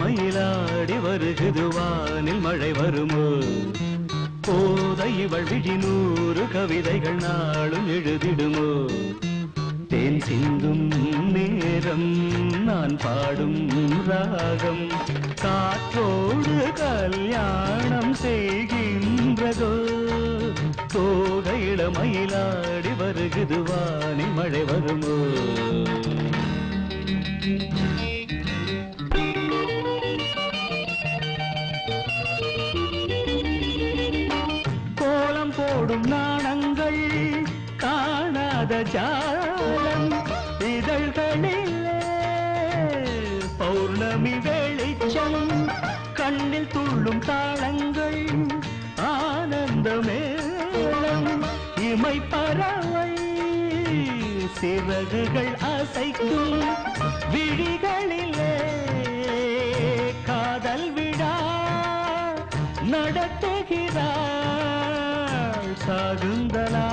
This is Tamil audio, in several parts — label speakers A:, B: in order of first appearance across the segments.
A: மயிலாடி வருகுது வானில் மழை வருமோ போதை இவள் விழி 100 கவிதைகள் நாளும் எழுதிடுமோ தேன் சிந்தும் நேரம் நான் பாடும் ராகம் காற்றோடு கல்யாணம் செய்கின்றதோ தோகையில மயிலாடி வருகுது வானில் மழை வருமோ கோலம் போடும் நாணங்கள் காணாத ஜாலம் இதழ்களிலே பௌர்ணமி வெளிச்சம் கண்ணில் துள்ளும் தாளங்கள் ஆனந்தமேளம் இமை பறவை சிறகுகள் அசைக்கும் விழிகளிலே காதல் விழா நடத்துகிறாள் சாகுந்தலா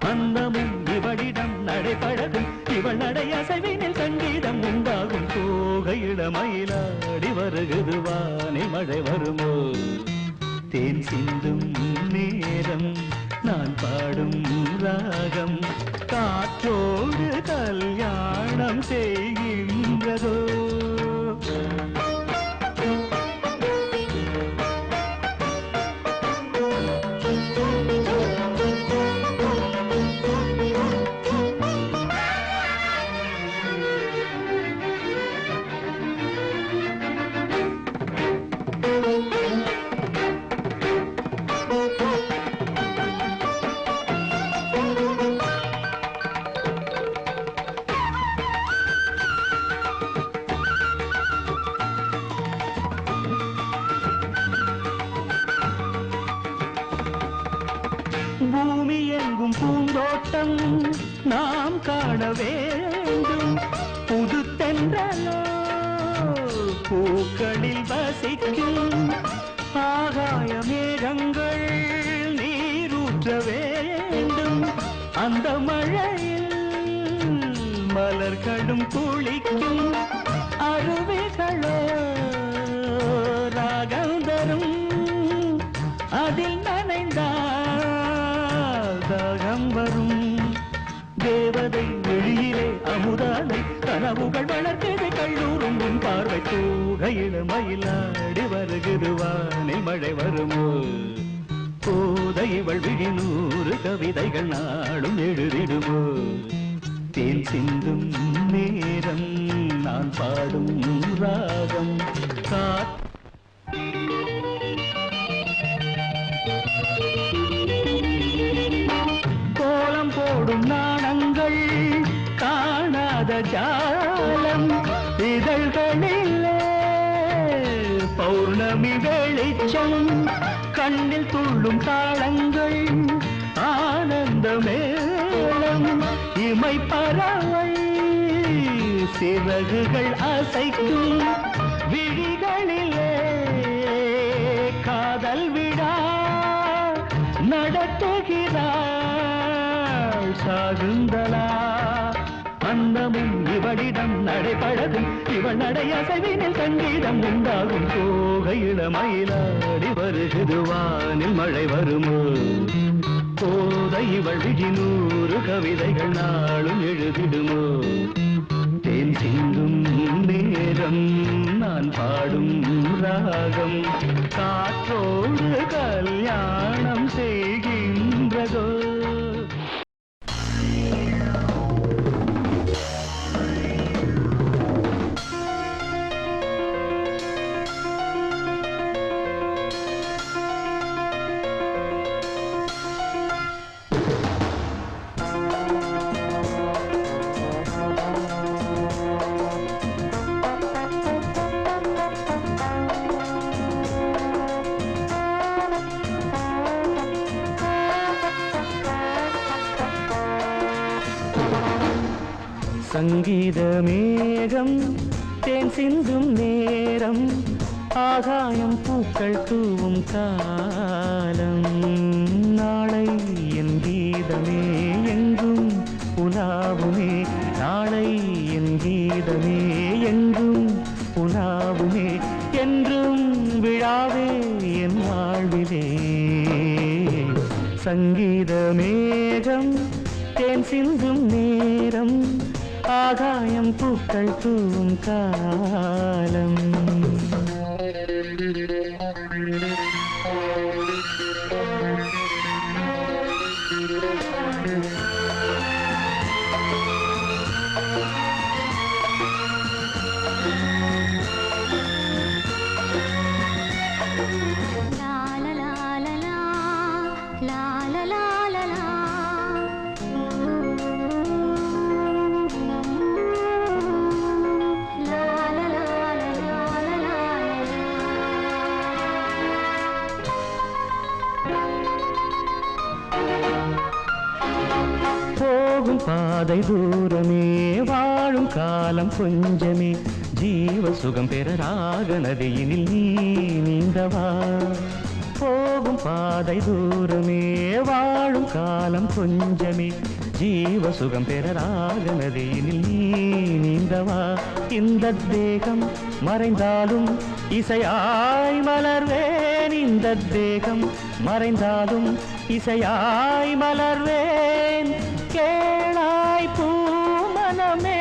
A: அந்தமும் இவளிடம் நடைபழகும் இவள் நடை அசைவினில் சங்கீதம் உண்டாகும் தோகையிட மயிலாடி வருகுது வானில் மழை வருமோ தேன் சிந்தும் நேரம் நான் பாடும் ராகம் காற்றோடு கல்யாணம் செய்கின்றதோ பூமி எங்கும் பூந்தோட்டம் நாம் காண வேண்டும் புது தென்றலோ பூக்களில் வசிக்கும் ஆகாய மேகங்கள் நீரூற்ற வேண்டும் அந்த மழையில் மலர்களும் குளிக்கும் அருவிகளோ ராகம் தரும் அதில் நனைந்தால் தாகம் வரும் தேவதை வெளியிலே அமுதானை கனவுகள் வளர்த்தது கல்லூரும் உன் பார்வை தூகையில மயிலாடி வருகுது வானில் மழை வருமோ போதை இவள் விழி 100 கவிதைகள் நாளும் எழுதிடுமோ தேன் சிந்தும் நேரம் நான் பாடும் ராகம் கோலம் போடும் நாணங்கள் காணாத ஜாலம் இதழ்களிலே பௌர்ணமி வெளிச்சம் கண்ணில் துள்ளும் தாளங்கள் ஆனந்தமேளம் இமை பறவை சிறகுகள் அசைக்கும் விழிகளிலே காதல் விழா நடத்துகிறாள் சாகுந்தலா அந்தமும் இவளிடம் நடைபழகும் இவள் நடை அசைவினில் சங்கீதம் உண்டாகும் தோகையிட மயிலாடி வருகுது வானில் மழை வருமோ போதை இவள் விழி 100 கவிதைகள் நாளும் எழுதிடுமோ தேன் சிந்தும் நேரம் நான் பாடும் ராகம் காற்றோடு கல்யாணம் செய்கின்றதோ சங்கீத மேகம் தேன் சிந்தும் நேரம் ஆகாயம் பூக்கள் தூவும் காலம் நாளை என் கீதமே எங்கும் உலாவுமே நாளை என் கீதமே எங்கும் உலாவுமே சங்கீத மேகம் தேன் சிந்தும் நேரம் ஆகாயம் பூக்கள் தூவும் காலம். பாதை தூரமே வாழும் காலம் கொஞ்சமே ஜீவ சுகம் பெற ராக நதியினில் நீ நீந்தவா. போகும் பாதை தூரமே வாழும் காலம் கொஞ்சமே ஜீவ சுகம் பெற ராக நதியினில் நீ நீந்தவா. இந்த தேகம் மறைந்தாலும் இசையாய் மலர்வேன். இந்த தேகம் மறைந்தாலும் இசையாய் மலர்வேன். கேளாய் பூமனமே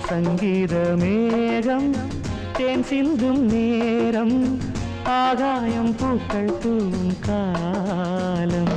A: சங்கீத மேகம் தேன் சிந்தும் நேரம் ஆகாயம் பூக்கள் தூவும் காலம்.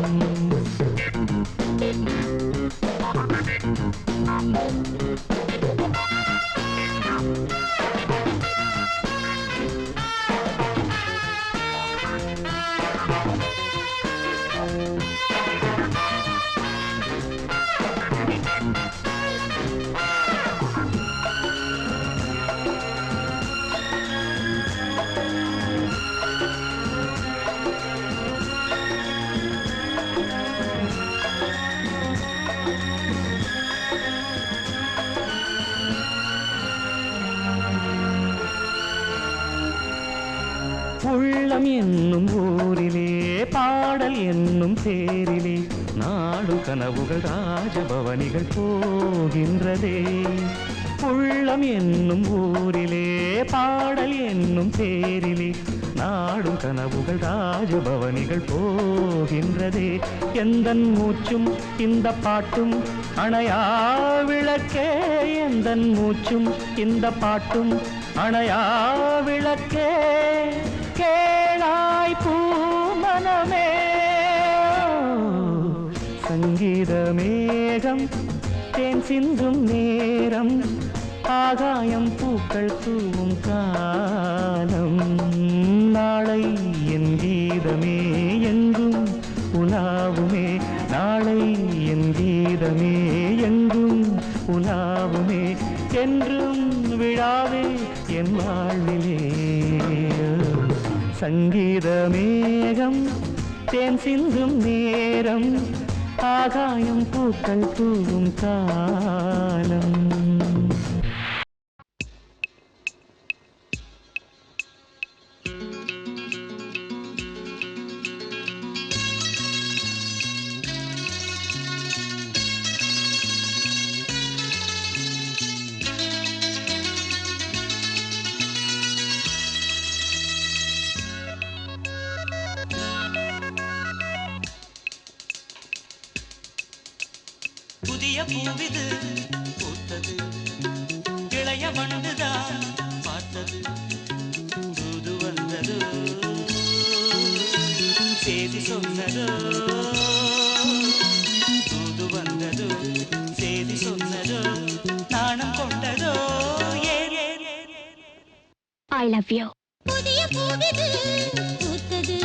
A: உள்ளம் என்னும் ஊரிலே பாடல் என்னும் பேரிலே நாடு கனவுகள் ராஜபவனிகள் போகின்றதே. உள்ளம் என்னும் ஊரிலே பாடல் என்னும் பேரிலே நாடும் கனவுகள் ராஜபவனிகள் போகின்றதே. எந்தன் மூச்சும் இந்த பாட்டும் அணையா விளக்கே. எந்தன் மூச்சும் இந்த பாட்டும் அணையா விளக்கே. கேளாய் பூமனமே சங்கீத மேகம் தேன் சிந்தும் நேரம் ஆகாயம் பூக்கள் தூவும் காலம். நாளை என் கீதமே எங்கும் உலாவுமே. நாளை என் கீதமே எங்கும் உலாவுமே. என்றும் விழாவே என் வாழ்விலே. சங்கீத மேகம் தேன் சிந்தும் நேரம் ஆகாயம் பூக்கள் தூவும் காலம்.
B: புதிய பூவிது பூத்தது இளைய வண்டுதான் பார்த்தது. தூது வந்தது செய்தி சொன்னதோ. தூது வந்தது செய்தி சொன்னதோ. நாணம் கொண்டதோ.
C: I love you.
D: புதிய பூவிது பூத்தது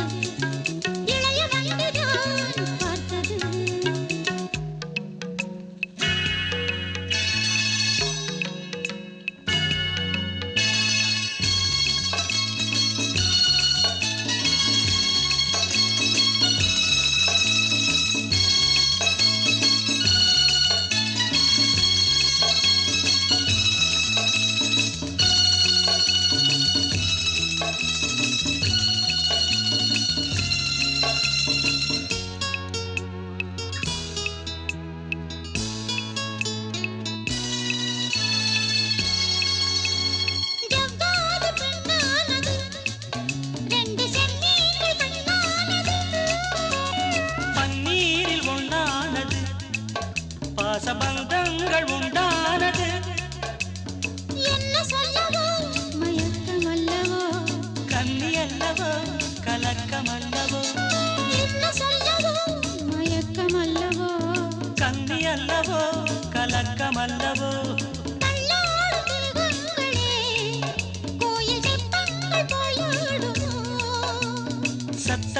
D: இளைய வண்டுதான் பார்த்தது.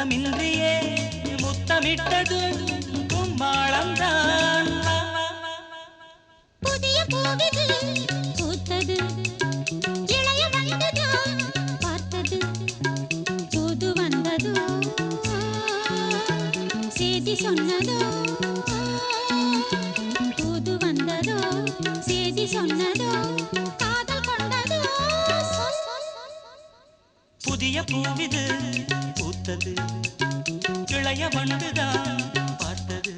B: சத்தமின்றியே முத்தமிட்டதும் கும்மாளம்தான்.
D: புதிய பூவிது பூத்தது இளைய வந்ததோ பார்த்தது தூது வந்ததோ செய்தி சொன்னதோ தூது வந்ததோ செய்தி சொன்னதோ காதல் கொண்டதோ
B: புதிய பூவிது பூத்தது இளைய வண்டுதான் பார்த்தது.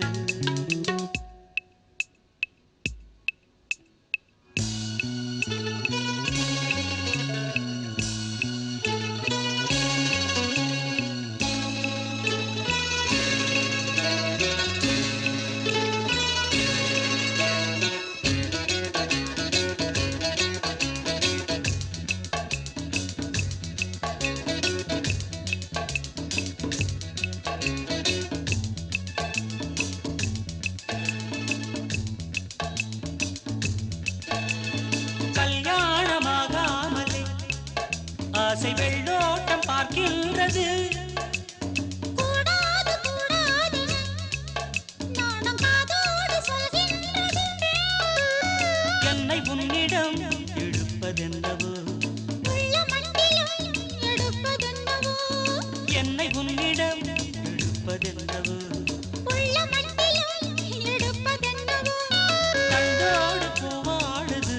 B: கல்யாணமாகாமலே ஆசை வெள்ளோட்டம் பார்க்கின்றது.
D: கூடாது கூடாது நாணம் காதோடு சொல்கின்றது.
B: என்னை உன்னிடம் இழுப்பதென்னவோ
D: உள்ள மண்டிலும் எடுப்பதென்னவோ
B: என்னை உன்னிடம் இழுப்பதென்னவோ
D: உள்ள மண்டிலும் எடுப்பதென்னவோ
B: கண்டோடு பூவாடுது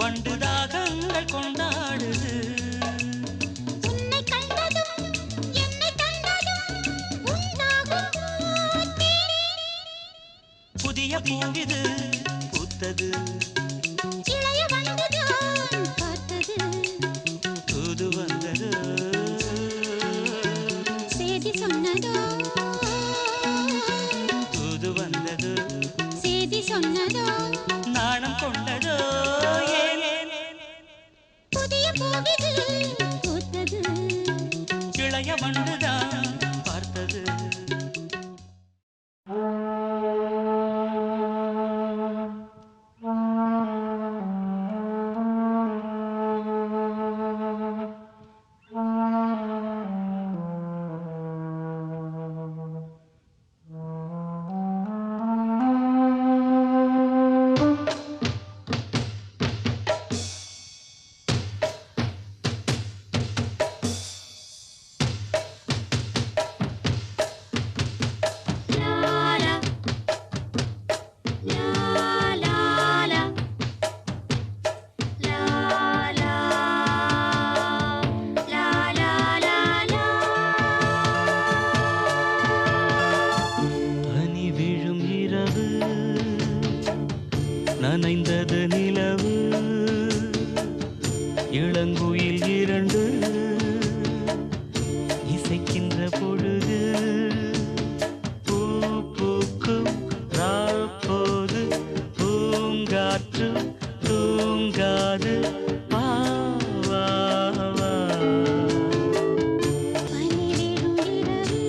B: வண்டு தாகங்கள் கொண்டாடுது.
D: உன்னை கண்டதும் என்னை கண்டதும் உண்டாகும் பூத்தே.
B: புதிய பூவிது பூத்தது
D: இளைய வண்டுதான் பார்த்தது
B: தூது வந்தது
D: செய்தி சொன்னதோ
B: தூது வந்தது
D: செய்தி சொன்னதோ
B: நாணம் கொண்டதோ.
D: புதிய பூவிது பூத்தது
B: இளைய வண்டுதான் பார்த்தது. பனி விழும் இரவு நனைந்தது நிலவு இளங்குயில் இரண்டு இசைக்கின்ற பொழுது பூ பூக்கும் ராப்போது பூங்காற்று தூங்காது வா வா வா.
D: பனி விழும் இரவு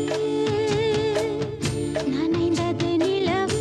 D: நனைந்தது நிலவு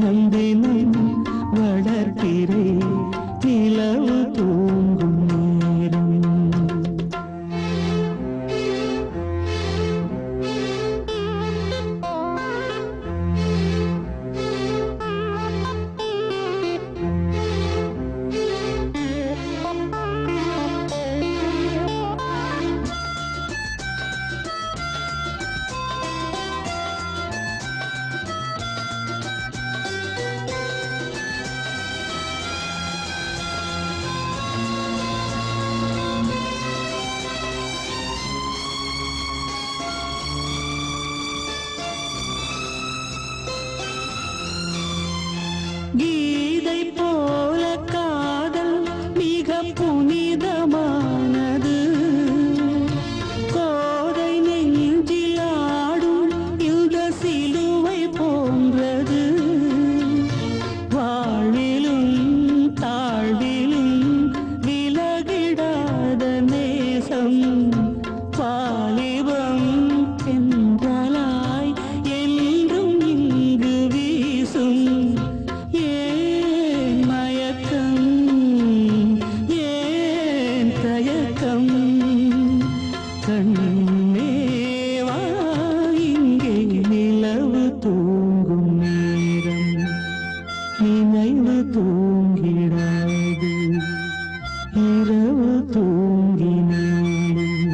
B: தினம் தினம் வளர்க்கிறே நிலவு தூங்கும் நேரம். கீதை போல காதல் மிக புனிதமானது. கோதை நெஞ்சில் ஆடும் இந்த சிலுவை போன்றது. வாழ்விலும் தாழ்விலும் விலகிடாத நேசம். வாலிபம் தென்றலாய் என்றும் இங்கு வீசும். ஏன் மயக்கம் ஏன் தயக்கம் கண்ணேவா இங்கே நிலவு தூங்கும் நேரம். நினைவு தூங்கிடாது இரவு தூங்கினாலும்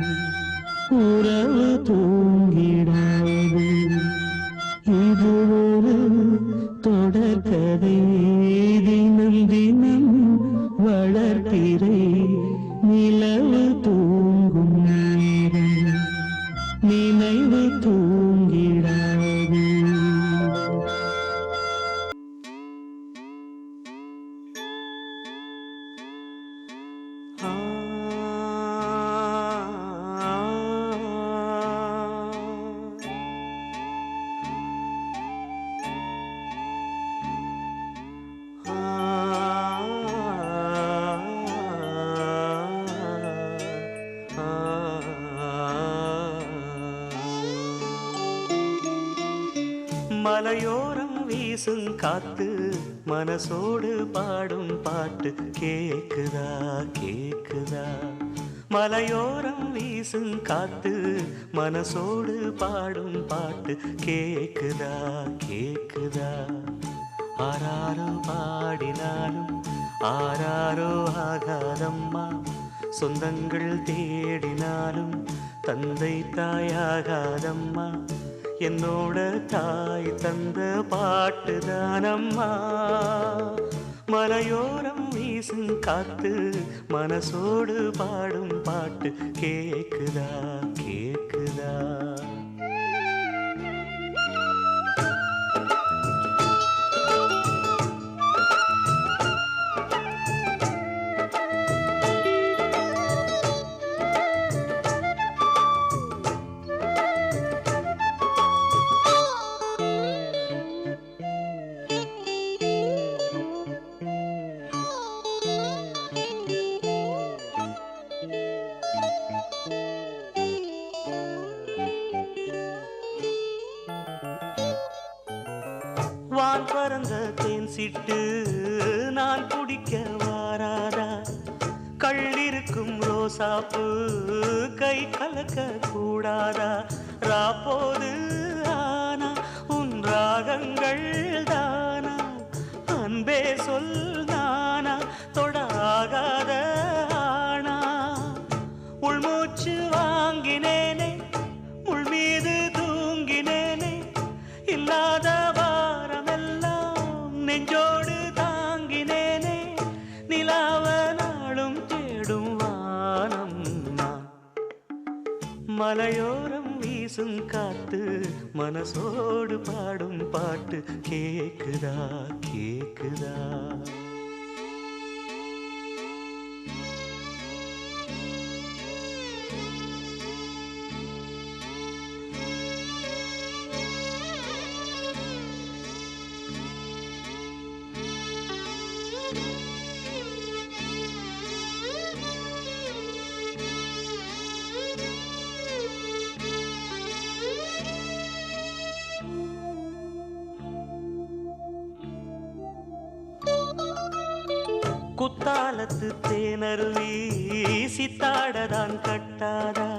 B: உறவு தூங்கிடாது. இது ஒரு தொடர்கதை தினம் தினம் வளர்ப்பிறை நிலவு தூங்கும் நேரம். நினைவு தூங்கிடாது. மலையோரம் வீசும் காத்து மனசோடு பாடும் பாட்டு கேக்குதா கேக்குதா. மலையோரம் வீசும் காத்து மனசோடு பாடும் பாட்டு கேக்குதா கேக்குதா. ஆராரோ பாடினாலும் ஆராரோ ஆகாதம்மா. சொந்தங்கள் தேடினாலும் தந்தை தாயாகாதம்மா. என்னோட தாய் தந்த பாட்டுதானம்மா. மலையோரம் வீசும் காத்து மனசோடு பாடும் பாட்டு கேக்குதா கேக்குதா. வான் பறந்த தேன் சிட்டு நான் குடிக்க வாராதா. கள்ளிருக்கும் ரோசாப்பு கை கலக்க கூடாதா. ராப்போது ஆனா உன் ராகங்கள் தானா. அன்பே சொல் நானா தொடாகாத ஆனா. உள்மூச்சு வாங்கினேனே உள் மீது தூங்கினேனே. இல்லாத வாரமெல்லாம் நெஞ்சோடு தாங்கினேனே. நிலாவ நாளும் தேடும் வானம் நான். மலையோரம் வீசும் காத்து மனசோடு பாடும் பாட்டு கேக்குதா கேக்குதா. குத்தாலத்து தேனருவி சித்தாடதான் கட்டாதா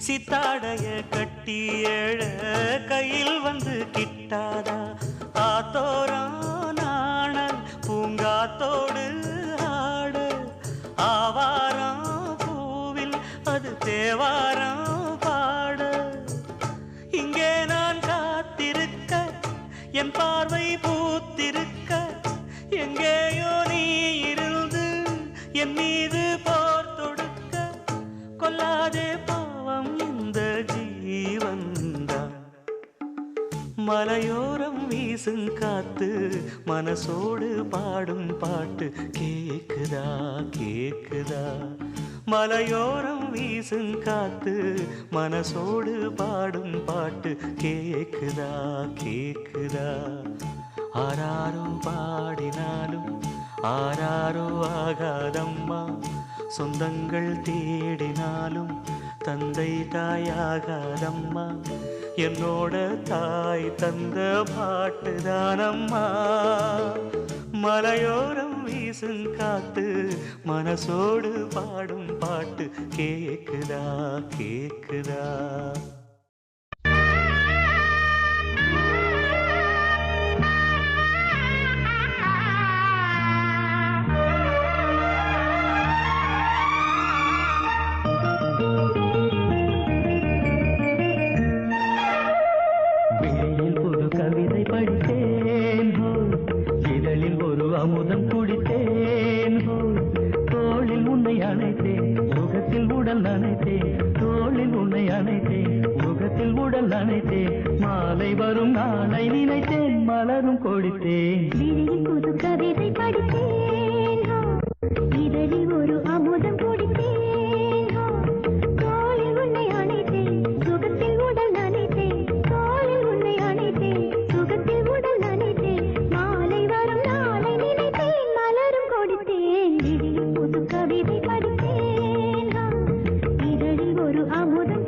B: சித்தாடைய கட்டி ஏழ கையில் வந்து கிட்டாதா ஆத்தோரானாணல் பூங்காத்தோடு ஆட ஆவாரம் பூவில் அது தேவாரம் பாட இங்கே நான் காத்திருக்க என் பார்வை பூத்திருக்க எங்கேயோ நீ இருந்து என் மீது போர் தொடுக்க கொல்லாதே பாவம் இந்த ஜீவன்தான் மலையோரம் வீசும் காத்து மனசோடு பாடும் பாட்டு கேக்குதா கேக்குதா மலையோரம் வீசும் காத்து மனசோடு பாடும் பாட்டு கேக்குதா கேக்குதா ஆராரோ பாடினாலும் ஆராரோ ஆகாதம்மா சொந்தங்கள் தேடினாலும் தந்தை தாயாகாதம்மா என்னோட தாய் தந்த பாட்டுதானம்மா மலையோரம் வீசும் காத்து மனசோடு பாடும் பாட்டு கேக்குதா கேக்குதா
A: கவிதை படித்தேன் இதழில் ஒரு அமுதம் குடித்தேன் தோளில் உன்னை அணைத்தேன் முகத்தில் உடல் நனைத்தேன் தோளில் உன்னை அணைத்தேன் முகத்தில் உடல் நனைத்தேன் மாலை வரும் நாளை நினைத்தேன் மலரும் கொடித்தேன்
D: புது கவிதை படித்தேன் இதழில் ஒரு அமுதம் குடித்தேன் தோளில் உன்னை அணைத்தேன் சுகத்தில் உடல் நனைத்தேன் தோளில் உன்னை அணைத்தேன் சுகத்தில் உடல் நனைத்தேன் மாலை வரும் நாளை நினைத்தேன் மலரும் கொடுத்தேன் புது கவிதை படித்தேன் இதழில் ஒரு அமுதம்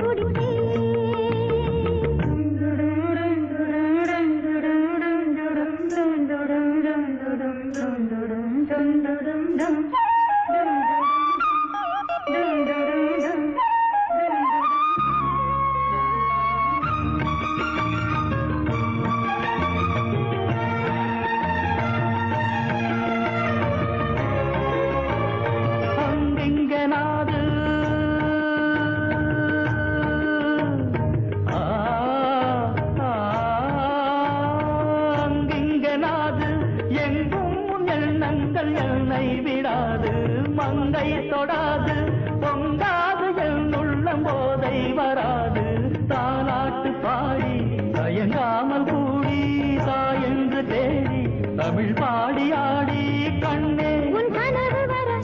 A: என்னை விடாது மங்கை தொடாது பொங்காது என் உள்ளம் போதை வராது தாலாட்டு பாடி தயங்காமல் கூடி தாயென்று தேடி தமிழ் பாடி ஆடி கண்ணே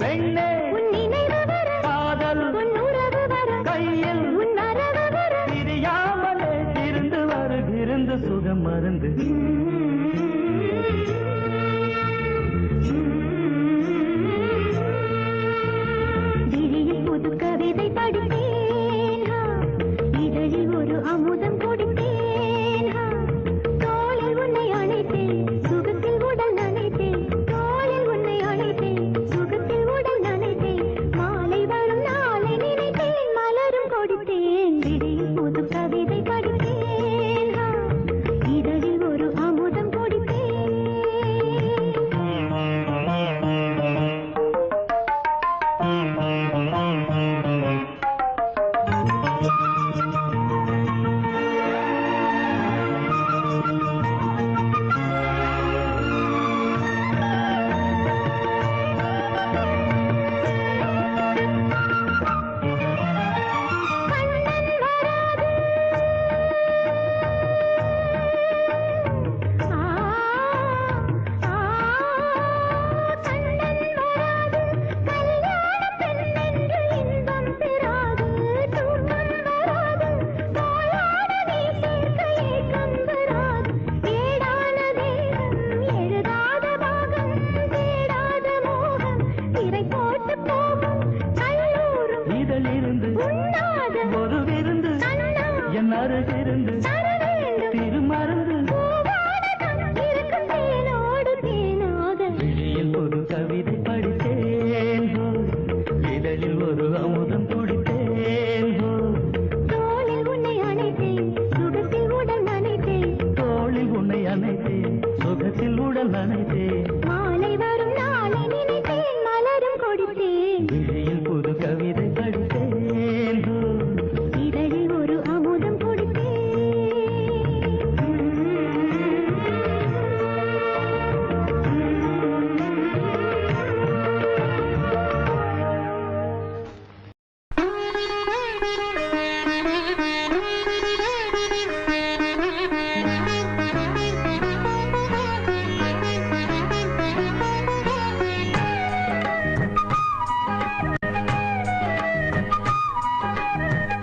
A: பெண்ணே காதல் கையில் பிரியாமலே இருந்து வருகிருந்து சுகம் மருந்து
D: புது கவிதை படித்தேன் இதழில் ஒரு அமுதம் கொடுத்தேன் தோளில் உன்னை அணைத்தேன் சுகத்தில் உடல் நனைத்தேன்
A: நனைத்தேன்
D: மாலை வரும் நாளை நினைத்தேன் மலரும் கொடுத்தேன்
A: விழியில் புது கவிதை படித்தேன்
D: இதழில் ஒரு அமுதம் கொடுத்தேன்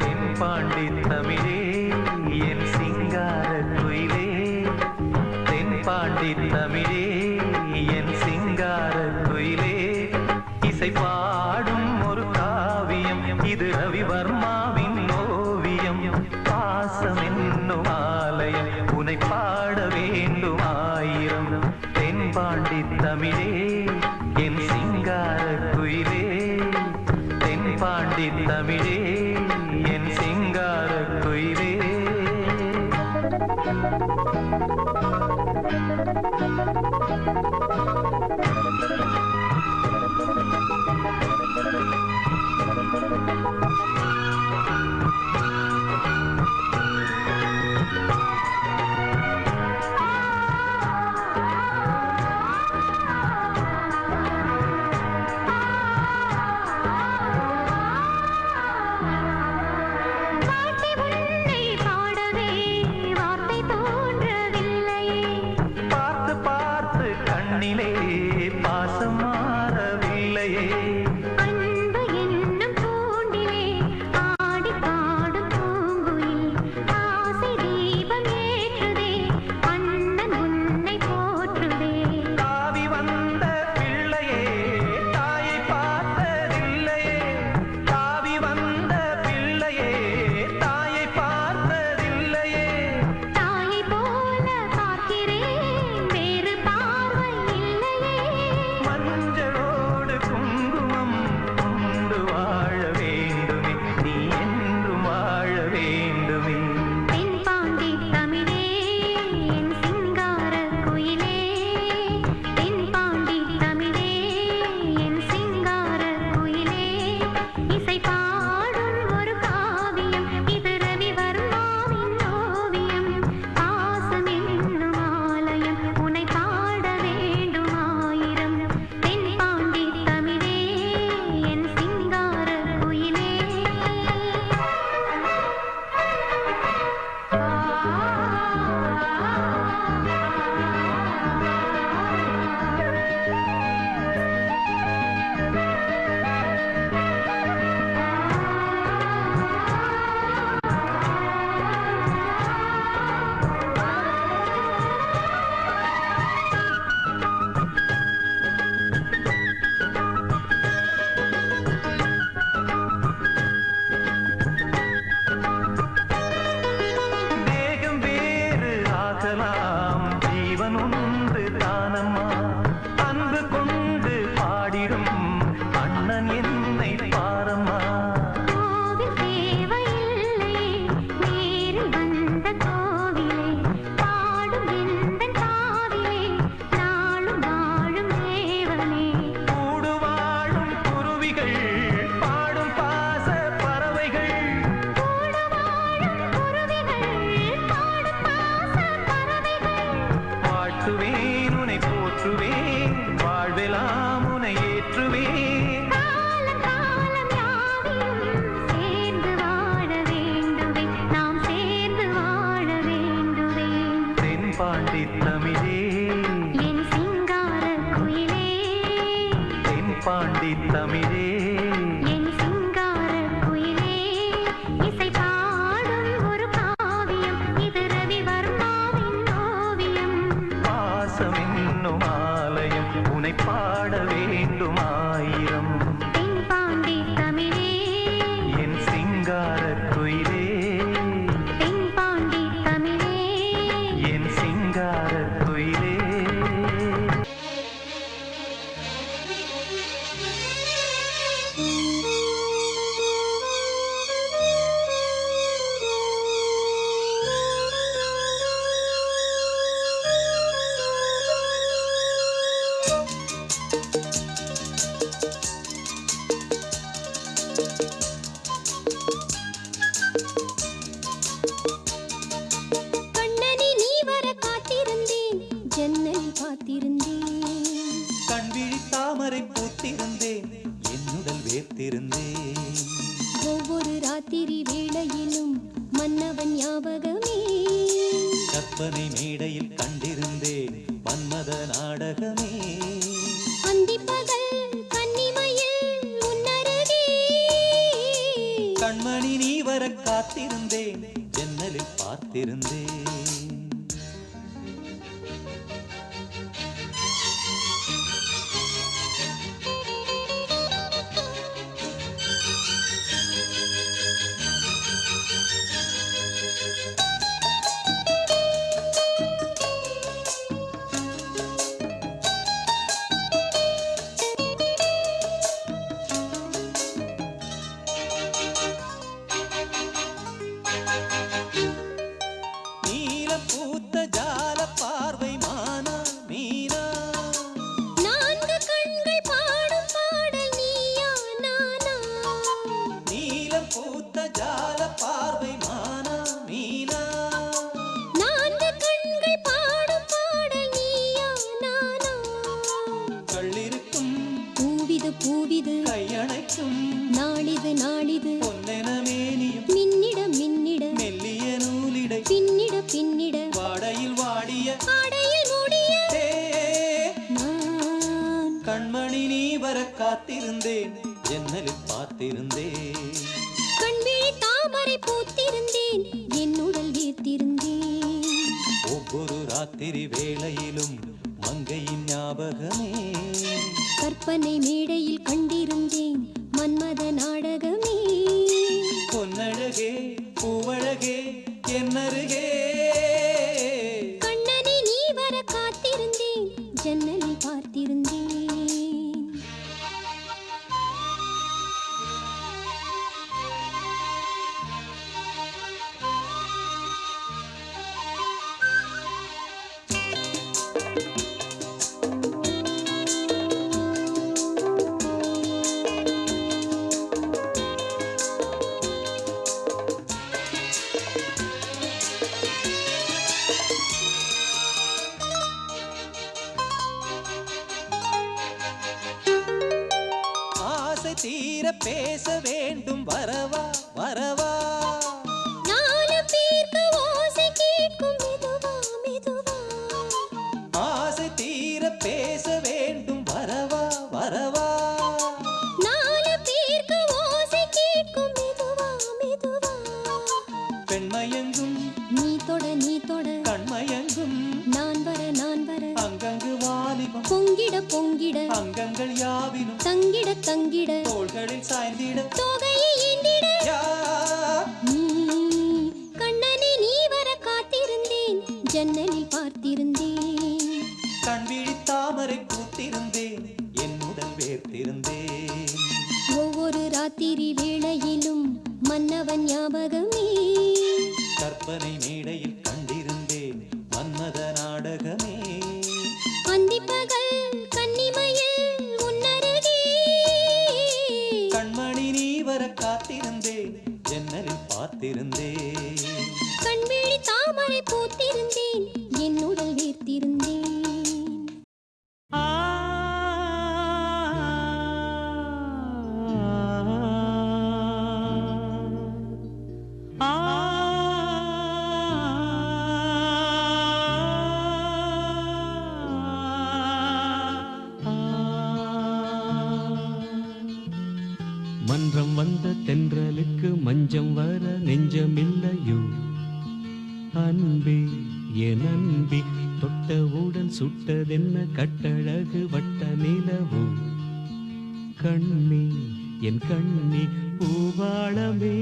B: தென்பாண்டி தமிழே என் சிங்கார குயிலே தென்பாண்டி தமிழே என் சிங்கார குயிலே இசை பாடும் ஒரு காவியம் இது ரவிவர்மாவின் ஓவியம் பாசம் என்னும் ஆலயம் உனை பாட வேண்டும் ஆயிரம் தென்பாண்டி தமிழே என் சிங்கார குயிலே தென்பாண்டி தமிழே என் சிங்கார குயிலே
D: வார்த்தை உன்னை பாடவே வார்த்தை தோன்றவில்லையே
B: பார்த்து பார்த்து கண்ணிலே பாசம் மாறவில்லையே
D: அன்பு என்னும் பூண்டிலே ஆடி பாடும் பூங்குயில் ஆசை தீபம் ஏற்றுதே அண்ணன் உன்னை போற்றுதே
B: தாவி வந்த பிள்ளையே தாயை பார்த்ததில்லையே தாவி வந்த பிள்ளையே தாயை பார்த்ததில்லையே
D: தாயை போல பார்க்கிறேன் வேறு பார்வை இல்லையே
B: மஞ்சளோடு குங்குமம் கொண்டு வாழ வேண்டுமே நீ என்றும் வாழ வேண்டுமே
D: தென்பாண்டி தமிழே என் சிங்கார குயிலே தென்பாண்டி தமிழே என் சிங்கார குயிலே இசை பாடும் ஒரு காவியம் இது ரவிவர்மாவின் ஓவியம் பாசம் என்னும் ஆலயம் உனை பாட வேண்டும் ஆயிரம் தென்பாண்டி தமிழே என் சிங்கார குயிலே
B: தேகம் வேறு ஆகலாம் ஜீவன் ஒன்று தானம்மா அன்பு கொண்டு பாடிடும் அண்ணன் என்னை பாரம்மா
D: கோவில் தேவையில்லை நேரில் வந்த கோவிலே பாடும் எந்தன் காவிலே நாளும் வாழும் தேவனே
B: கூடு வாழும் குருவிகள் பாடும் பாச பறவைகள்
D: கூட வாழும் குருவிகள் பாடும் பாச பறவைகள்
B: வாழ்த்துவேன் உனை போற்றுவேன் வாழ்வெல்லாம் உனை ஏற்றுவேன்
D: காலம் காலம் யாவையும் சேர்ந்து வாழ வேண்டுவே நாம் சேர்ந்து வாழ வேண்டுவே
B: தென்பாண்டி தமிழே
D: என் சிங்கார குயிலே
B: தென்பாண்டி தமிழே
D: என் சிங்கார குயிலே இசை பாடும் ஒரு காவியம் இது ரவிவர்மாவின் ஓவியம்
B: பாசம் என்னும் ஆலயம் உனை பாட வேண்டும் ஆயிரம்
D: தென்பாண்டி தமிழே
B: என் சிங்கார குயிலே
D: தென்பாண்டி தமிழே
B: என் சிங்கார குயிலே
D: ஜன்னலில் பார்த்திருந்தேன்.
C: கண்விழி தாமரை பூத்திருந்தேன், என்னுடல் வேர்த்திருந்தேன்.
D: ஒவ்வொரு ராத்திரி வேளையிலும் மன்னவன் ஞாபகமே.
C: கற்பனை மேடையில் கண்டிருந்தேன் மன்மத நாடகமே.
D: அந்திப்பகல் கன்னிமையில் உன்னருகே.
C: கண்மணி நீ வர காத்திருந்தேன், ஜன்னலில் பார்த்திருந்தேன்.
D: பூவிது
C: கையணைக்கும்
D: நாளிது நாளிது
C: பொன்னென மேனியும்
D: மின்னிட மின்னிட
C: மெல்லிய நூலிடை
D: பின்னிட பின்னிட
C: வாடையில் வாடிய
D: ஆடையில் மூடிய
C: நான் கண்மணி நீ வர காத்திருந்தேன், ஜன்னலில் பார்த்திருந்தேன்.
D: கண்விழி தாமரை பூத்திருந்தேன், என்னுடல் வீர்த்திருந்தேன்.
C: ஒவ்வொரு ராத்திரி வேளையிலும் மங்கையின் ஞாபகமே.
D: கற்பனை மேடையில் கண்டிருந்தேன் மன்மத நாடகமே.
C: பொன்னழகே பூவழகே என்னருகே.
D: கண்ணனை நீ வர காத்திருந்தேன், ஜன்னலில் பார்த்திருந்தேன்.
C: தீர பேச வேண்டும் வரவா வரவா.
D: நாலு பேருக்கு ஓசை கேட்கும் மெதுவா மெதுவா.
C: ஆசை தீர பேச வேண்டும் வரவா வரவா.
D: நாலு பேருக்கு ஓசை கேட்கும் மெதுவா மெதுவா.
C: பெண்மயங்கும்
D: நீ தொட
C: கண்மயங்கும்
D: நான் வர
C: அங்கங்கு வாலிபம்
D: பொங்கிட பொங்கிட
C: அங்கங்கள் யாவினும்
D: தங்கிட தங்கிட
C: தோள்களில் சாய்ந்திட
D: தோகையை ஏந்திட.
C: யா.
D: நீ கண்ணனை நீ வர காத்திருந்தேன், ஜன்னலில் பார்த்திருந்தேன்.
C: கண்விழி தாமரை பூத்திருந்தேன், என்னுடல் வேர்த்திருந்தேன்.
D: ஒவ்வொரு ராத்திரி வேளையிலும் மன்னவன் ஞாபகமே.
C: கற்பனை மேடையில் கண்டிருந்தேன் மன்மத நாடகமே.
D: அந்திப்பகல் கன்னிமையில் உன்னருகே.
C: கண்மணி நீ வர காத்திருந்தேன், ஜன்னலில் பார்த்திருந்தேன்.
D: கண்விழி தாமரை பூத்திருந்தேன், என்னுடல் வீர்த்திருந்தேன்.
A: மன்றம் வந்த தென்றலுக்கு மஞ்சம் வர நெஞ்சமில்லையோ அன்பே என் அன்பே. தொட்டவுடன் சுட்டதென்ன கட்டழகு வட்ட நிலவோ. கண்ணே என் கண்ணே பூவாளமே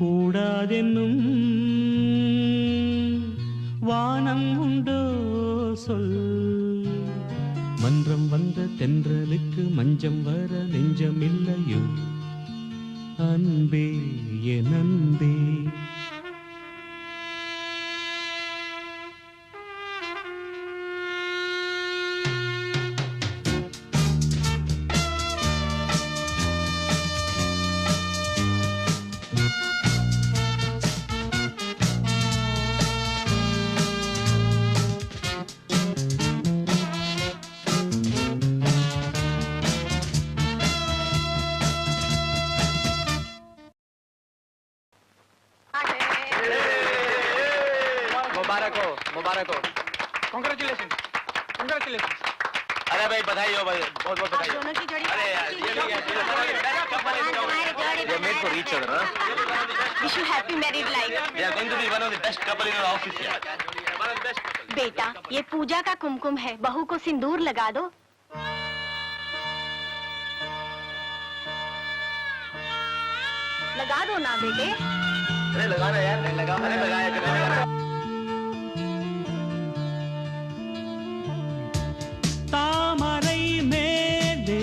A: கூடாதென்னும் வானம் உண்டோ சொல். மன்றம் வந்த தென்றலுக்கு மஞ்சம் வர நெஞ்சமில்லையோ அன்பே என் அன்பே.
E: तो कांग्रेचुलेशन।
F: अरे भाई बधाई हो भाई, बहुत बहुत बधाई हो।
D: दोनों की जोड़ी
F: अरे यार ये made for each other.
D: Wish you happy married life.
F: They are going to be one of the best couple in our office यार।
D: बेटा ये पूजा का कुमकुम है, बहू को सिंदूर लगा दो। लगा दो ना बेटे।
F: अरे लगा ना यार, नहीं लगा, अरे लगाया।
A: தாமரை மேலே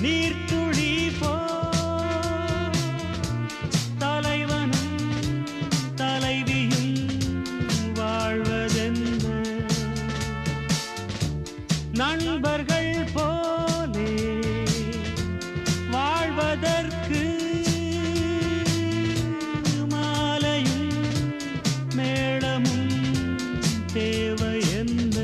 A: நீர்த்துளி போ தலைவனும் தலைவியும் வாழ்வதென்ன நண்பர்கள் போலே வாழ்வதற்கு மாலையும் மேளமும் தேவை என்ன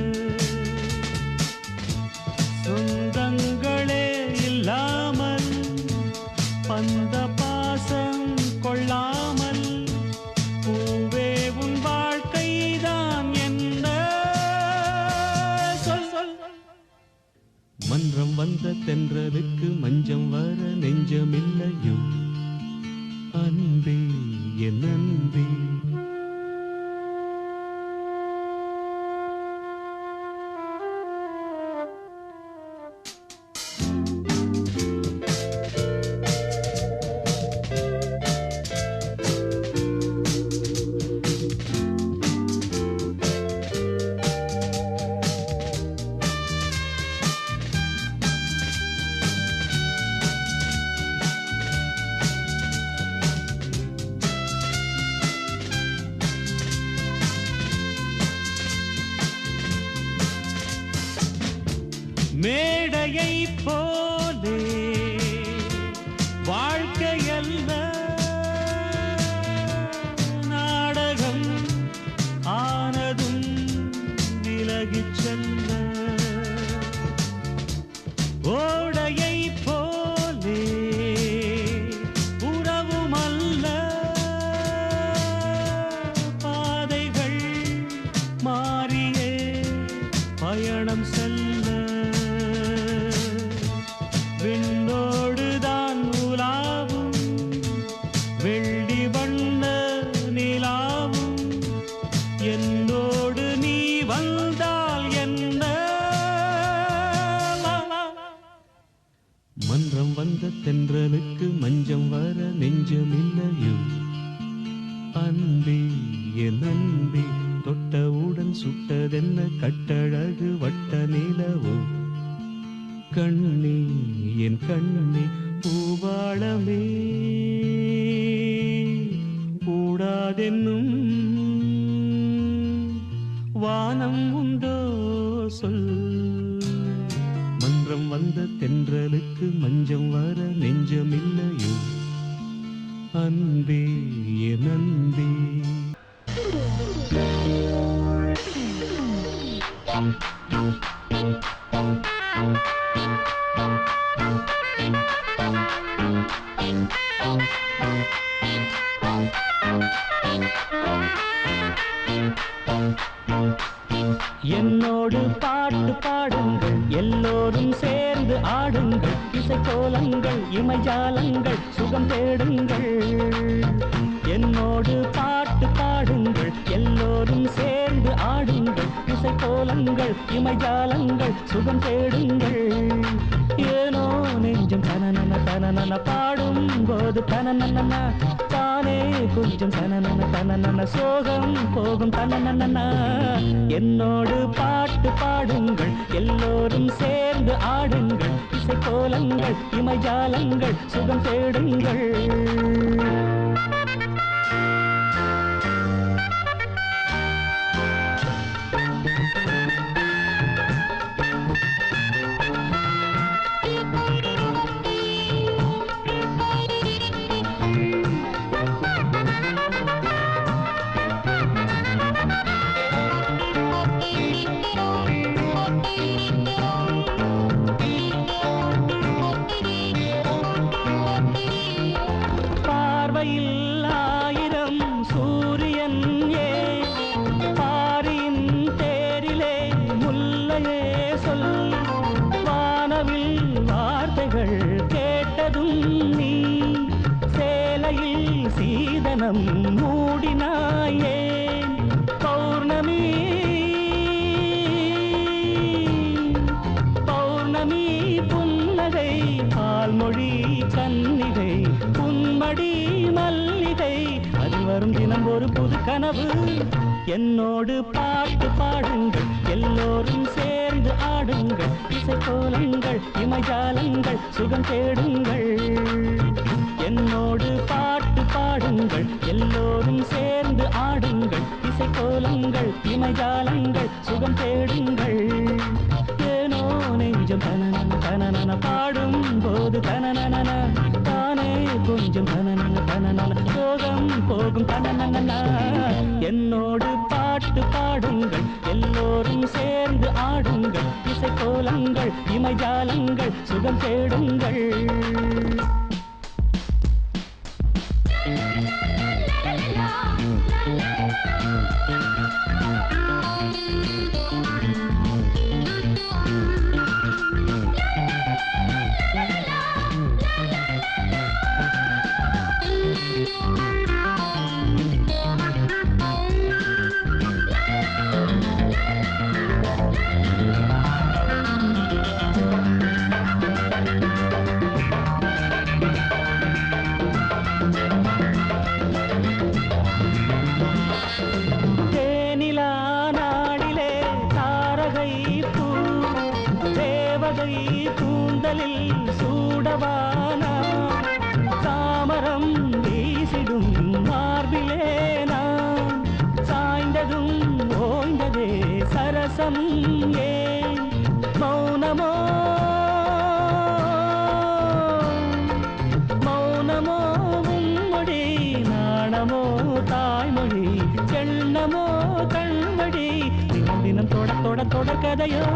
A: சொந்தங்களே இல்லாமல் பந்த பாசம் கொள்ளாமல் பூவே உன் வாழ்க்கைதான் என்ன சொல் சொல். மன்றம் வந்த தென்றலுக்கு மஞ்சம் வர நெஞ்சமில்லையோ அன்பே என் அன்பே. மேடையை போலே வாழ்க்கையல்ல நாடகம் ஆனதும் விலகிச் செல்ல ஓடையை போலே உறவுமல்ல பாதைகள் மாறியே பயணம் செல்ல விண்ணோடுதான் உலாவும் வெள்ளி வண்ண நிலாவும் என்னோடு நீ வந்தால் என்ன மன்றம் வந்த தென்றலுக்கு மஞ்சம் வர நெஞ்சமில்லையோ அன்பே என் அன்பே தொட்டவுடன் சுட்டதென்ன கட்டழகு வட்ட நிலவோ கண்ணே என் கண்ணே பூவாளமே கூடாதென்னும் வானம் உண்டோ சொல். மன்றம் வந்த தென்றலுக்கு மஞ்சம் வர நெஞ்சமில்லையோ அன்பே என் அன்பே. என்னோடு பாட்டு பாடுங்கள் எல்லோரும் சேர்ந்து ஆடுங்கள் இசைக்கோலங்கள் இமைஜாலங்கள் சுகம் தேடுங்கள். என்னோடு பாட்டு பாடுங்கள் எல்லோரும் சேர்ந்து ஆடுங்கள் இசைக்கோலங்கள் இமைஜாலங்கள் சுகம் தேடுங்கள். ஏனோ நெஞ்சம் தனனன தனனன பாடும் போது தனனன தானே கொஞ்சம் தனனன தனனன சோகம் போகும் தனனன. என்னோடு பாட்டு பாடுங்கள் எல்லோரும் சேர்ந்து ஆடுங்கள் இசைக்கோலங்கள் இமைஜாலங்கள் சுகம் தேடுங்கள். மனம் மூடினாயே பௌர்ணமி பௌர்ணமி புன்னகை பால்மொழி கன்னிகை புன்மடி மல்லிகை அது வரும் தினம் ஒரு புது கனவு என்னோடு பாட்டு பாடுங்கள் எல்லோரும் சேர்ந்து ஆடுங்கள் இசைக்கோலங்கள் இமஜாலங்கள் சுகம் தேடுங்கள் என்னோடு பாட்டு பாடுங்கள் எல்லோரும் சேர்ந்து ஆடுங்கள் இசைக்கோலங்கள் இமஜாலங்கள் சுகம் தேடுங்கள் ஏனோ நெஞ்சம் தனனன தனனன பாடும் போது தனனன தானே கொஞ்சம் தனனன தனனன சோகம் போகும் தனனன என்னோடு பாட்டு பாடுங்கள் எல்லோரும் சேர்ந்து ஆடுங்கள் இசைக்கோலங்கள் இமஜாலங்கள் சுகம் தேடுங்கள் கூந்தலில் சூடவானா சாமரம் வீசிடும் மார்பிலே நான் சாய்ந்ததும் ஓய்ந்ததே சரசம் ஏன் மௌனமோ மௌனமோ உம்மொழி நாணமோ தாய்மொழி செல்லமோ கண்மொழி தினம் தினம் தொடர் கதையோ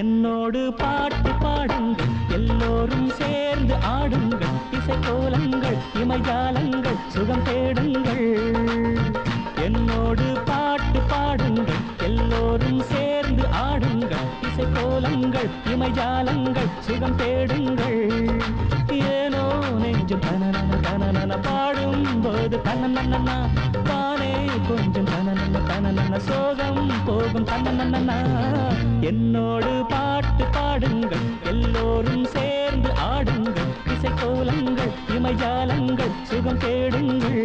A: என்னோடு பாட்டு பாடுங்கள் எல்லோரும் சேர்ந்து ஆடுங்கள் இசைக்கோலங்கள் இமஜாலங்கள் சுகம் தேடுங்கள் என்னோடு பாட்டு பாடுங்கள் எல்லோரும் சேர்ந்து ஆடுங்கள் இசைக்கோலங்கள் இமஜாலங்கள் சுகம் தேடுங்கள் ஏனோ நெஞ்சம் தனனன தனனன பாடும் போது தனனன தானே கொஞ்சம் தனனன தனனன சோகம் போகும் தனனன என்னோடு பாட்டு பாடுங்கள் எல்லோரும் சேர்ந்து ஆடுங்கள் இசைக்கோலங்கள் இமஜாலங்கள் சுகம் தேடுங்கள்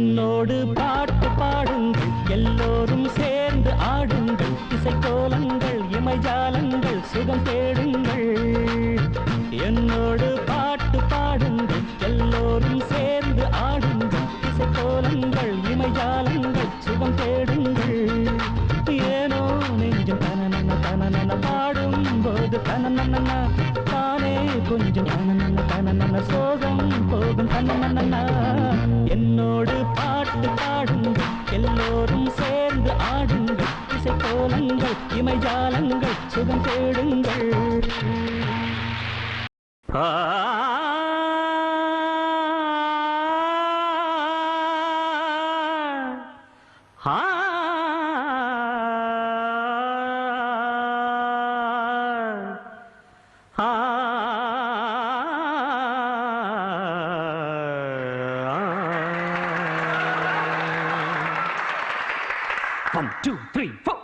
A: என்னோடு பாட்டு பாடுங்கள் எல்லோரும் சேர்ந்து ஆடுங்கள் இசைக்கோலங்கள் இமஜாலங்கள் சுகம் தேடுங்கள் என்னோடு பாட்டு பாடுங்கள் எல்லோரும் சேர்ந்து ஆடுங்கள் இசைக்கோலங்கள் இமஜாலங்கள் சுகம் தேடுங்கள் ஏனோ நெஞ்சம் தனனன தனனன பாடும் போது தனனன தானே கொஞ்சம் தனனன தனனன சோகம் போகும் தனனன என்னோடு பாட்டு பாடுங்கள் எல்லோரும் சேர்ந்து ஆடுங்கள் இசைக்கோலங்கள் இமஜாலங்கள் சுகம் தேடுங்கள் One, two, three, four.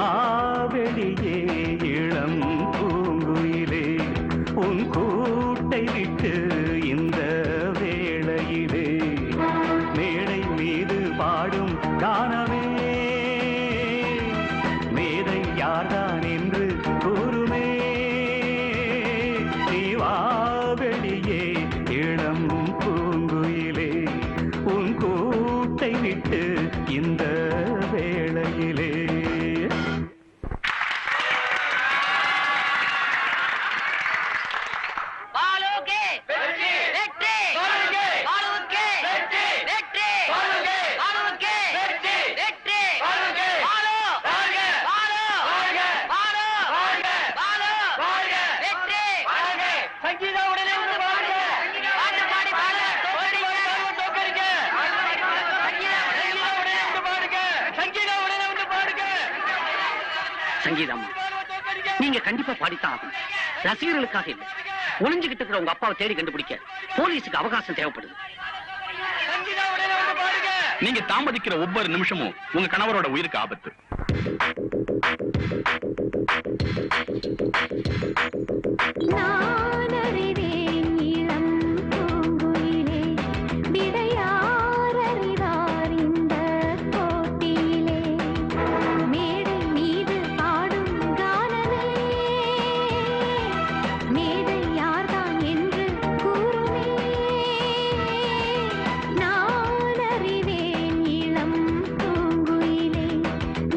A: வாவெளியே இளம் பூங்குயிலே உன் கூட்டை விட்டு இந்த வேளையிலே மேடை மீது பாடும் கானமே மேதை யார்தான் என்று கூறுமே நீ வாவெளியே இளம் பூங்குயிலே உன் கூட்டை விட்டு இந்த வேளையிலே
G: சங்கீதம் நீங்க கண்டிப்பா பாடித்தான் ஆகணும். ரசிகர்களுக்காக இல்லை, ஒளிஞ்சுகிட்டு இருக்கிற உங்க அப்பாவை தேடி கண்டுபிடிக்க போலீஸுக்கு அவகாசம் தேவைப்படுது.
F: நீங்க தாமதிக்கிற ஒவ்வொரு நிமிஷமும் உங்க கணவரோட உயிருக்கு ஆபத்து.
D: நான் அறிவேன் இளம் பூங்குயிலே, விடையார் அறிவார் இந்த போட்டியிலே. மேடை மீது பாடும் கானமே, மேடை யார்தான் என்று கூறுமே. நான் அறிவேன் இளம் பூங்குயிலே,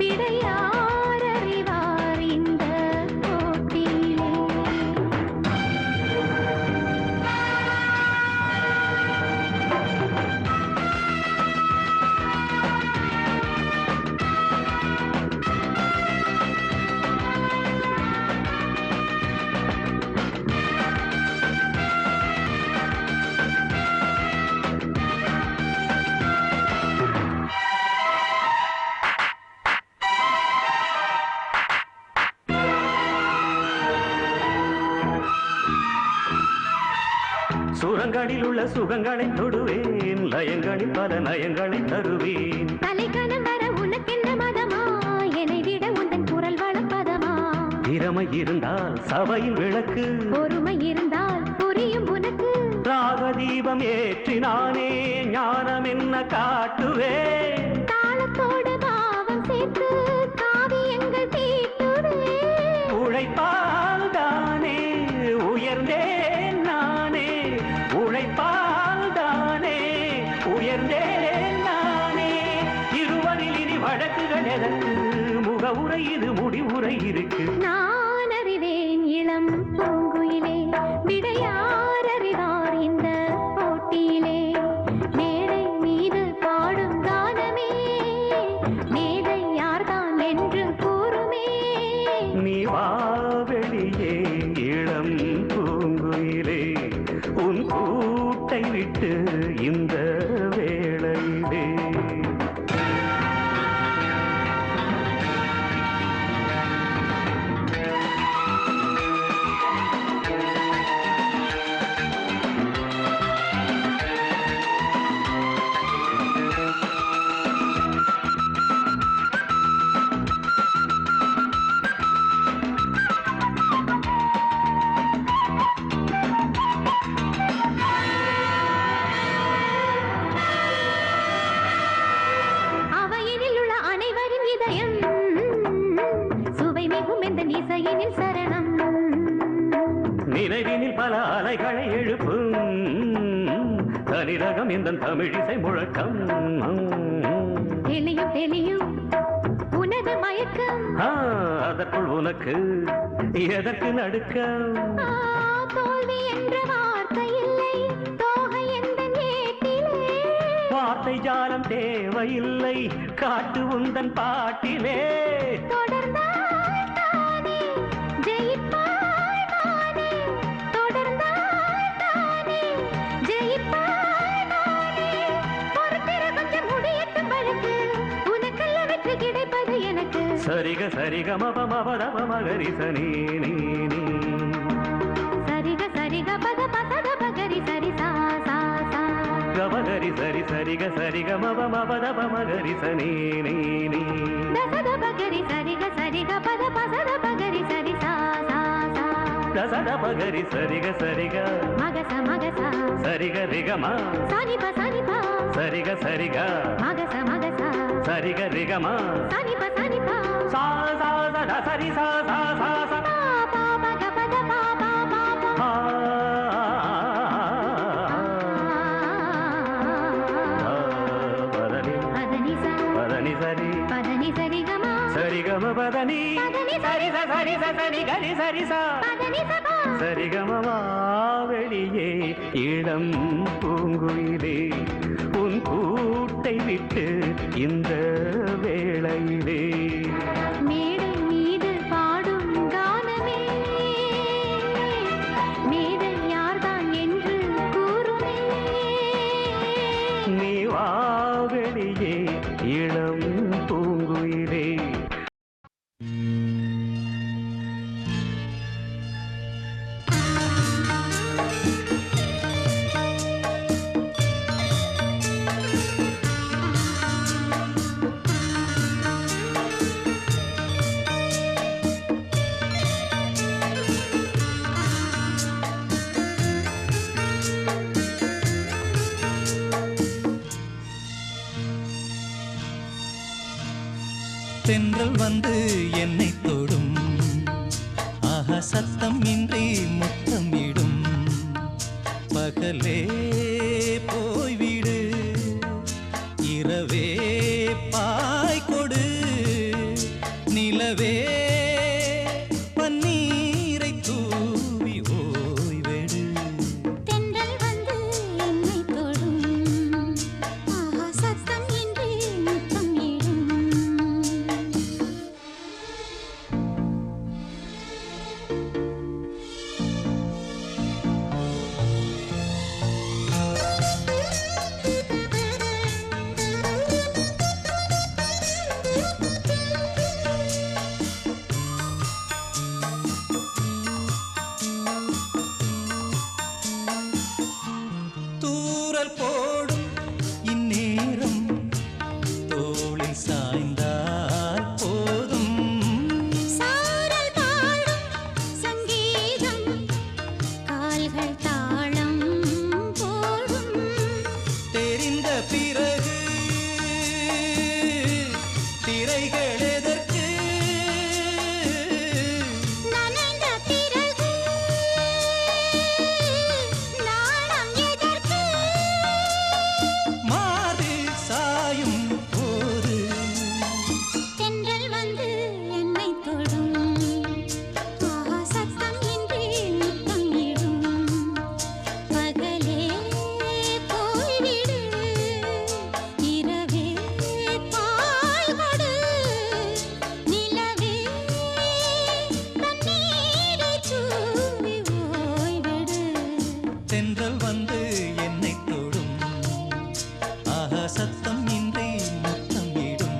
D: விடையார் அறிவார் இந்த போட்டியிலே.
A: சுரங்களில் உள்ள சுகங்களை தொடுவேன், லயங்களில் பல நயங்களை தருவேன்.
D: தலைக்கணம் வர உனக்கென்ன மதமா, என்னை விட உந்தன் குரல் வளப்பதமா.
A: திறமை இருந்தால் சபையில் விளக்கு,
D: பொறுமை இருந்தால் புரியும் உனக்கு.
A: ராக தீபம் ஏற்றினானே ஞானம் என்ன காட்டுவேன்.
D: தாளத்தோடு பாவம் சேர்த்து காவியங்கள் தீட்டுவே.
A: உழைப்பால் தானே உயர்ந்தேன் நானே, உழைப்பால் தானே உயர்ந்தேன் நானே. இருவரில் இனி வழக்குகள் எதற்கு, முகவுரை இது முடிவுரை இருக்கு.
D: நான் அறிவேன் இளம் பூங்குயிலே, விடையார் அறிவார் இந்த போட்டியிலே. மேடை மீது பாடும் கானமே, மேடை யார்தான் என்று கூறுமே.
A: நீ வா வெளியே இளம் பூங்குயிலே, உன் கூட்டை விட்டு இந்த வேளையிலே.
D: அவையினில் உள்ள அனைவரின் இதயம் சுவை மிகும் எந்த இசையினில் சரணம்.
A: நினைவினில் பல அலைகளை எழுப்பும் தனிரகம் இந்த தமிழிசை முழக்கம்.
D: தெளியும் தெளியும் உனது மயக்கம்.
A: அதற்குள் உனக்கு எதற்கு நடுக்கம்.
D: தோல்வி என்ற வார்த்தை இல்லை, தோகை எந்த ஏட்டிலே.
A: வார்த்தை ஜாலம் தேவையில்லை, காட்டு உந்தன் பாட்டிலே.
D: தொடர்ந்தால் தானே ஜெயிப்பாய் மானே, தொடர்ந்தால் தானே ஜெயிப்பாய் மானே. பொறுத்திரு கொஞ்சம் முடியட்டும் வழக்கு, உனக்கல்ல வெற்றி கிடைப்பது எனக்கு.
A: சரிக சரிக மப மபதப மகரி சனி நீ நீ.
D: சரிக சரிக பத பசத பகரி சரி சா சா சா.
A: கபகரி சரி சரிக சரிக மப மபதப மகரி சனி நீ நீ.
D: தசத பகரி சரிக சரிக பத பசத பகரி சரி சா சா சா.
A: தசத பகரி சரிக சரிக
D: மகச மகச
A: சரிக ரிகமா
D: சானிப சானிப
A: சரிக சரிக
D: மகச மகச
A: சரிக ரிகமா
D: சானிப சானிப.
A: சா சா சத சரி சா சா சா சா.
D: பா பா பக பத பா பா பா பா.
A: பதனி
D: பதனி ச
A: பதனி சரி
D: பதனி சரி கமா.
A: சரிகம பதனி
D: பதனி
A: சரி ச சரி ச சரி கரி சரி சா.
D: பதனி ச பா.
A: சரிகமவா வெளியே இளம் பூங்குயிலே, உன் கூட்டை விட்டு இந்த வேளையிலே.
D: மேடை மீது பாடும் கானமே, மேடை யார்தான் என்று கூறுமே.
A: நீ வா வெளியே இளம் பூங்குயிலே.
C: தென்றல் வந்து என்னை தொடும் ஆஹா சத்தம் இன்றி முத்தமிடும் பகலே போய்விடு இரவே பாய் கொடு நிலவே பன்னீரை தூவி ஓய்வெடு
D: தென்றல் வந்து என்னை தொடும் ஆஹா சத்தம் இன்றி முத்தமிடும்
C: தூரல் போடும் இந்நேரம் தோளில் சாய்ந்தால் போதும்
D: சாரல் பாடும் சங்கீதம் கால்கள் தாளம் போடும்
C: தெரிந்த பிறகு திரைகள் எதற்கு
D: நனைந்த பிறகு நாணம் எதற்கு
C: மார்பில் சாயும் போது
D: தென்றல் வந்து என்னை தொடும் ஆஹா சத்தம் இன்றி முத்தமிடும் பகலே போய்விடு இரவே பாய் கொடு நிலவே தண்ணீரை தூவி ஓய்விடு
C: தென்றல் வந்து என்னை தொடும் ஆஹா சத்தம் இன்றி முத்தமிடும்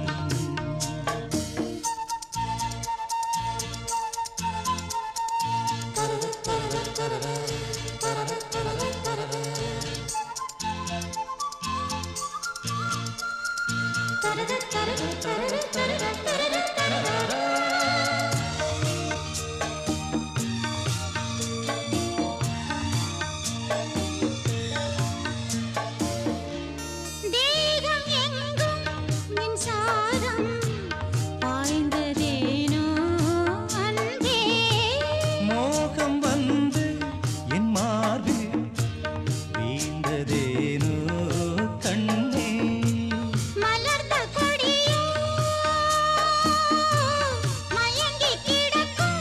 D: தேகம் எங்கும் மின்சாரம் பாய்ந்ததேனோ அன்பே
C: மோகம் வந்து என் மார்பில் வீழ்ந்ததேனோ கண்ணே
D: மலர்ந்த கொடியோ மயங்கி கிடக்கும்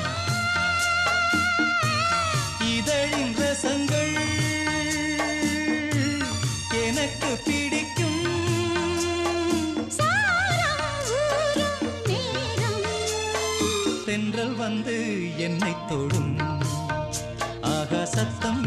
C: இதழின் ரசங்கள் எனக்கு பிடிக்கும்
D: சாரம் ஊறும் நேரம்
C: தென்றல் வந்து என்னை தொடும் ஆகா சத்தம்